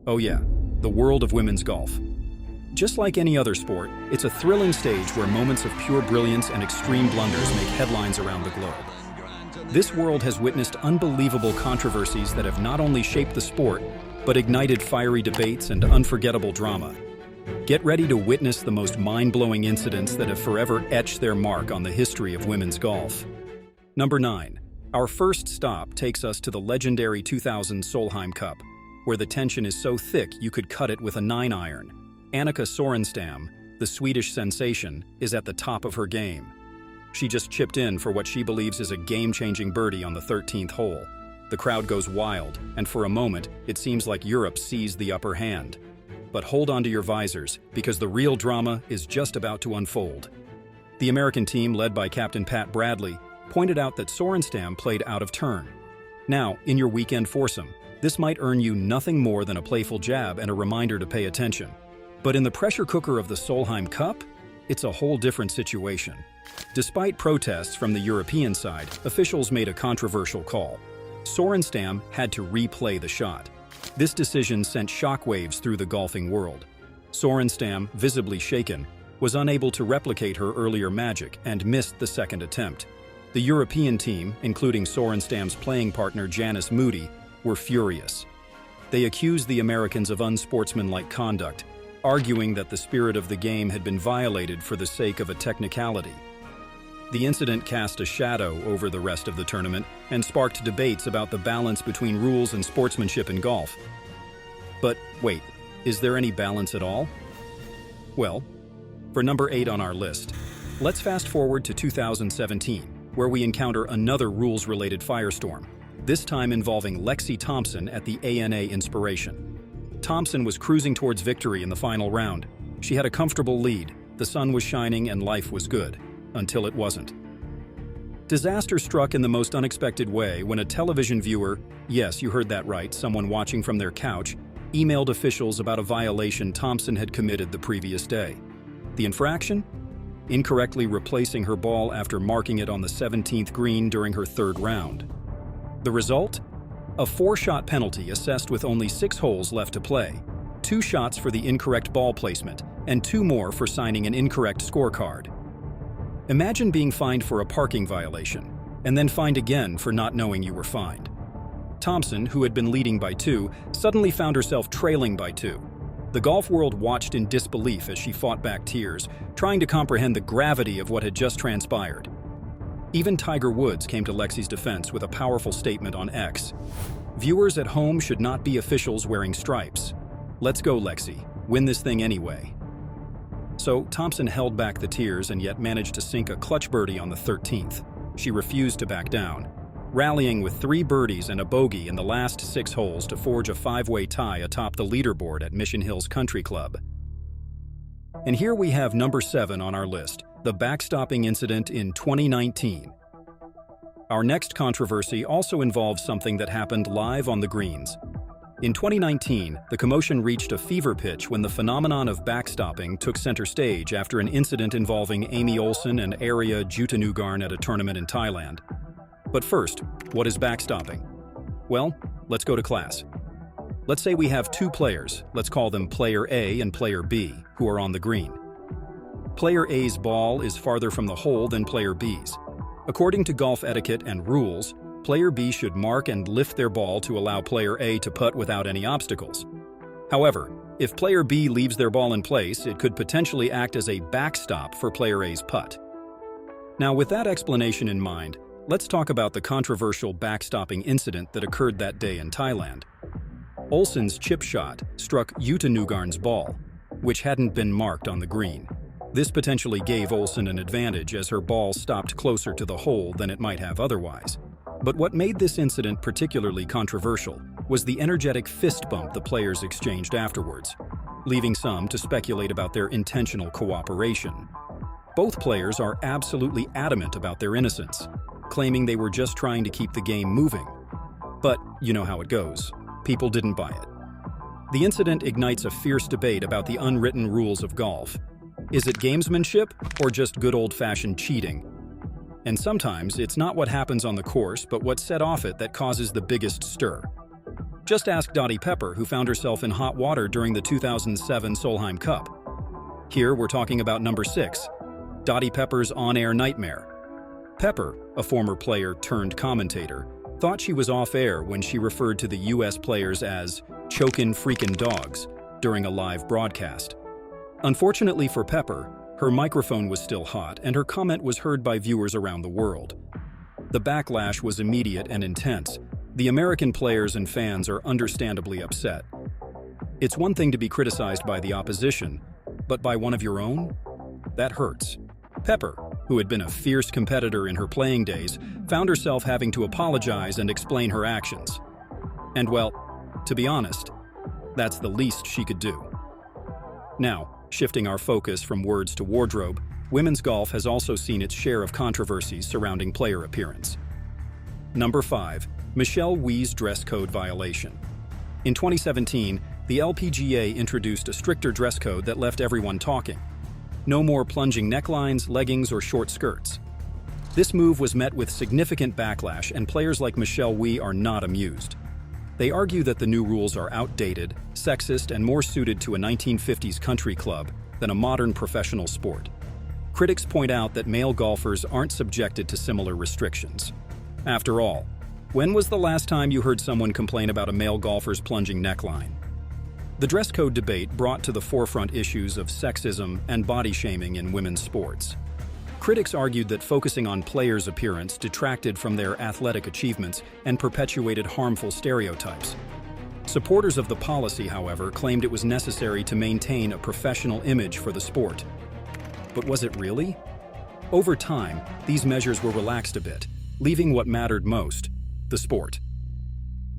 Oh yeah, the world of women's golf. Just like any other sport, it's a thrilling stage where moments of pure brilliance and extreme blunders make headlines around the globe. This world has witnessed unbelievable controversies that have not only shaped the sport, but ignited fiery debates and unforgettable drama. Get ready to witness the most mind-blowing incidents that have forever etched their mark on the history of women's golf. Number 9. Our first stop takes us to the legendary 2000 Solheim Cup, where the tension is so thick you could cut it with a 9-iron. Annika Sorenstam, the Swedish sensation, is at the top of her game. She just chipped in for what she believes is a game-changing birdie on the 13th hole. The crowd goes wild, and for a moment, it seems like Europe seized the upper hand. But hold on to your visors, because the real drama is just about to unfold. The American team, led by Captain Pat Bradley, pointed out that Sorenstam played out of turn. Now, in your weekend foursome, this might earn you nothing more than a playful jab and a reminder to pay attention. But in the pressure cooker of the Solheim Cup, it's a whole different situation. Despite protests from the European side, officials made a controversial call. Sorenstam had to replay the shot. This decision sent shockwaves through the golfing world. Sorenstam, visibly shaken, was unable to replicate her earlier magic and missed the second attempt. The European team, including Sorenstam's playing partner Janice Moody, were furious. They accused the Americans of unsportsmanlike conduct, arguing that the spirit of the game had been violated for the sake of a technicality. The incident cast a shadow over the rest of the tournament and sparked debates about the balance between rules and sportsmanship in golf. But wait, is there any balance at all? Well, for number 8 on our list, let's fast forward to 2017, where we encounter another rules-related firestorm, this time involving Lexi Thompson at the ANA Inspiration. Thompson was cruising towards victory in the final round. She had a comfortable lead, the sun was shining and life was good. Until it wasn't. Disaster struck in the most unexpected way when a television viewer, yes, you heard that right, someone watching from their couch, emailed officials about a violation Thompson had committed the previous day. The infraction? Incorrectly replacing her ball after marking it on the 17th green during her third round. The result? A 4-shot penalty assessed with only 6 holes left to play, 2 shots for the incorrect ball placement, and 2 more for signing an incorrect scorecard. Imagine being fined for a parking violation, and then fined again for not knowing you were fined. Thompson, who had been leading by 2, suddenly found herself trailing by 2. The golf world watched in disbelief as she fought back tears, trying to comprehend the gravity of what had just transpired. Even Tiger Woods came to Lexi's defense with a powerful statement on X. "Viewers at home should not be officials wearing stripes. Let's go, Lexi. Win this thing anyway." So Thompson held back the tears and yet managed to sink a clutch birdie on the 13th. She refused to back down, rallying with 3 birdies and a bogey in the last 6 holes to forge a 5-way tie atop the leaderboard at Mission Hills Country Club. And here we have number 7 on our list, the backstopping incident in 2019. Our next controversy also involves something that happened live on the greens. In 2019, the commotion reached a fever pitch when the phenomenon of backstopping took center stage after an incident involving Amy Olsen and Arya Jutanugarn at a tournament in Thailand. But first, what is backstopping? Well, let's go to class. Let's say we have 2 players, let's call them Player A and Player B, who are on the green. Player A's ball is farther from the hole than Player B's. According to golf etiquette and rules, Player B should mark and lift their ball to allow Player A to putt without any obstacles. However, if Player B leaves their ball in place, it could potentially act as a backstop for Player A's putt. Now, with that explanation in mind, let's talk about the controversial backstopping incident that occurred that day in Thailand. Olsen's chip shot struck Jutanugarn's ball, which hadn't been marked on the green. This potentially gave Olsen an advantage as her ball stopped closer to the hole than it might have otherwise. But what made this incident particularly controversial was the energetic fist bump the players exchanged afterwards, leaving some to speculate about their intentional cooperation. Both players are absolutely adamant about their innocence, claiming they were just trying to keep the game moving. But you know how it goes. People didn't buy it. The incident ignites a fierce debate about the unwritten rules of golf. Is it gamesmanship or just good old-fashioned cheating? And sometimes it's not what happens on the course, but what's set off it that causes the biggest stir. Just ask Dottie Pepper, who found herself in hot water during the 2007 Solheim Cup. Here we're talking about number 6, Dottie Pepper's on-air nightmare. Pepper, a former player turned commentator, thought she was off-air when she referred to the US players as chokin' freakin' dogs during a live broadcast. Unfortunately for Pepper, her microphone was still hot and her comment was heard by viewers around the world. The backlash was immediate and intense. The American players and fans are understandably upset. It's one thing to be criticized by the opposition, but by one of your own? That hurts. Pepper, who had been a fierce competitor in her playing days, found herself having to apologize and explain her actions. And well, to be honest, that's the least she could do. Now, shifting our focus from words to wardrobe, women's golf has also seen its share of controversies surrounding player appearance. Number 5. Michelle Wie's dress code violation. In 2017, the LPGA introduced a stricter dress code that left everyone talking. No more plunging necklines, leggings, or short skirts. This move was met with significant backlash, and players like Michelle Wie are not amused. They argue that the new rules are outdated, sexist, and more suited to a 1950s country club than a modern professional sport. Critics point out that male golfers aren't subjected to similar restrictions. After all, when was the last time you heard someone complain about a male golfer's plunging neckline? The dress code debate brought to the forefront issues of sexism and body shaming in women's sports. Critics argued that focusing on players' appearance detracted from their athletic achievements and perpetuated harmful stereotypes. Supporters of the policy, however, claimed it was necessary to maintain a professional image for the sport. But was it really? Over time, these measures were relaxed a bit, leaving what mattered most: the sport.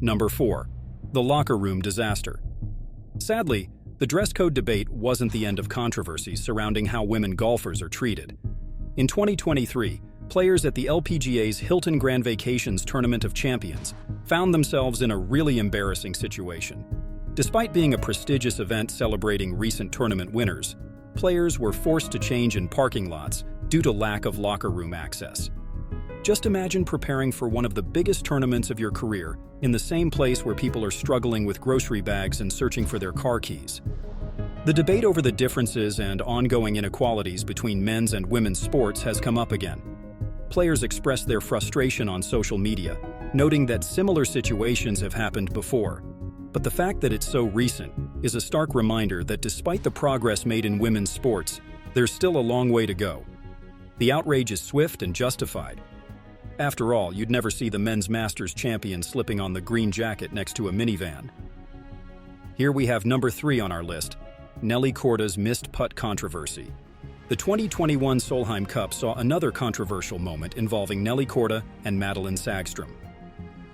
Number 4. The locker room disaster. Sadly, the dress code debate wasn't the end of controversies surrounding how women golfers are treated. In 2023, players at the LPGA's Hilton Grand Vacations Tournament of Champions found themselves in a really embarrassing situation. Despite being a prestigious event celebrating recent tournament winners, players were forced to change in parking lots due to lack of locker room access. Just imagine preparing for one of the biggest tournaments of your career in the same place where people are struggling with grocery bags and searching for their car keys. The debate over the differences and ongoing inequalities between men's and women's sports has come up again. Players express their frustration on social media, noting that similar situations have happened before. But the fact that it's so recent is a stark reminder that despite the progress made in women's sports, there's still a long way to go. The outrage is swift and justified. After all, you'd never see the men's Masters champion slipping on the green jacket next to a minivan. Here we have number 3 on our list, Nelly Korda's missed putt controversy. The 2021 Solheim Cup saw another controversial moment involving Nelly Korda and Madelene Sagström.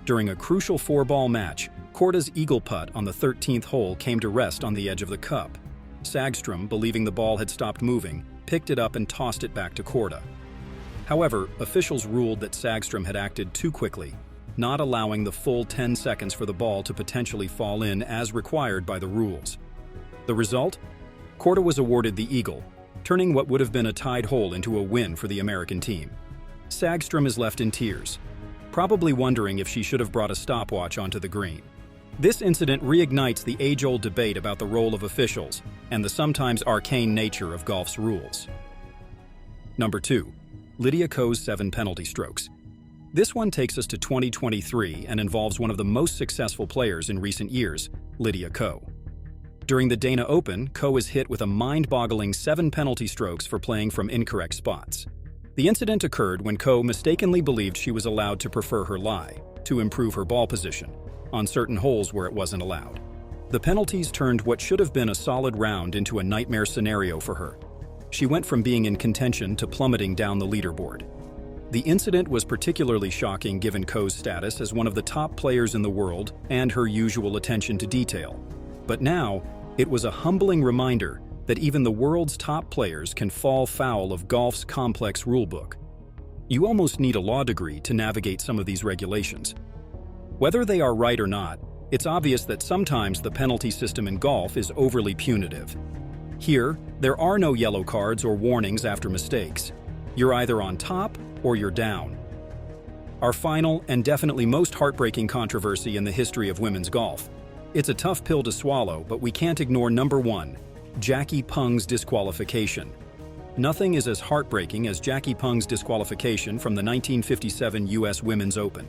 During a crucial 4-ball match, Korda's eagle putt on the 13th hole came to rest on the edge of the cup. Sagström, believing the ball had stopped moving, picked it up and tossed it back to Korda. However, officials ruled that Sagström had acted too quickly, not allowing the full 10 seconds for the ball to potentially fall in as required by the rules. The result? Korda was awarded the eagle, turning what would have been a tied hole into a win for the American team. Sagström is left in tears, probably wondering if she should have brought a stopwatch onto the green. This incident reignites the age-old debate about the role of officials and the sometimes arcane nature of golf's rules. Number 2. Lydia Ko's 7 penalty strokes. This one takes us to 2023 and involves one of the most successful players in recent years, Lydia Ko. During the Dana Open, Ko is hit with a mind-boggling 7 penalty strokes for playing from incorrect spots. The incident occurred when Ko mistakenly believed she was allowed to prefer her lie, to improve her ball position, on certain holes where it wasn't allowed. The penalties turned what should have been a solid round into a nightmare scenario for her. She went from being in contention to plummeting down the leaderboard. The incident was particularly shocking given Ko's status as one of the top players in the world and her usual attention to detail. But now, it was a humbling reminder that even the world's top players can fall foul of golf's complex rulebook. You almost need a law degree to navigate some of these regulations. Whether they are right or not, it's obvious that sometimes the penalty system in golf is overly punitive. Here, there are no yellow cards or warnings after mistakes. You're either on top or you're down. Our final and definitely most heartbreaking controversy in the history of women's golf. It's a tough pill to swallow, but we can't ignore number 1, Jackie Pung's disqualification. Nothing is as heartbreaking as Jackie Pung's disqualification from the 1957 U.S. Women's Open.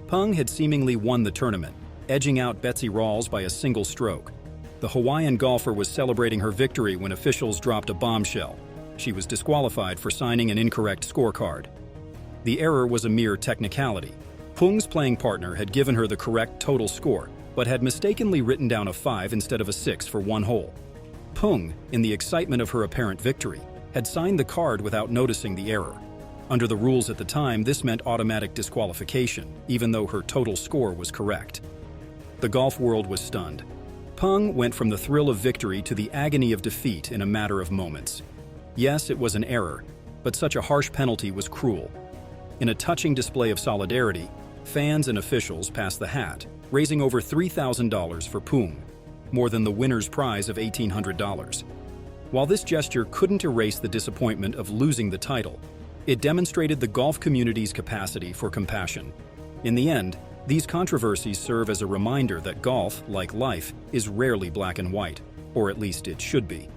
Pung had seemingly won the tournament, edging out Betsy Rawls by a single stroke. The Hawaiian golfer was celebrating her victory when officials dropped a bombshell. She was disqualified for signing an incorrect scorecard. The error was a mere technicality. Pung's playing partner had given her the correct total score, but had mistakenly written down a 5 instead of a 6 for one hole. Pung, in the excitement of her apparent victory, had signed the card without noticing the error. Under the rules at the time, this meant automatic disqualification, even though her total score was correct. The golf world was stunned. Pung went from the thrill of victory to the agony of defeat in a matter of moments. Yes, it was an error, but such a harsh penalty was cruel. In a touching display of solidarity, fans and officials passed the hat, raising over $3,000 for Pung, more than the winner's prize of $1,800. While this gesture couldn't erase the disappointment of losing the title, it demonstrated the golf community's capacity for compassion. In the end, these controversies serve as a reminder that golf, like life, is rarely black and white, or at least it should be.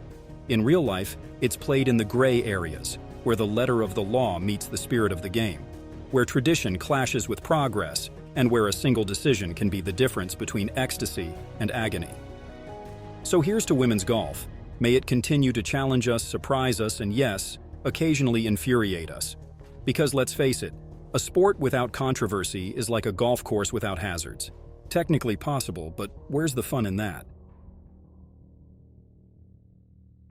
In real life, it's played in the gray areas, where the letter of the law meets the spirit of the game, where tradition clashes with progress, and where a single decision can be the difference between ecstasy and agony. So here's to women's golf. May it continue to challenge us, surprise us, and yes, occasionally infuriate us. Because let's face it, a sport without controversy is like a golf course without hazards. Technically possible, but where's the fun in that?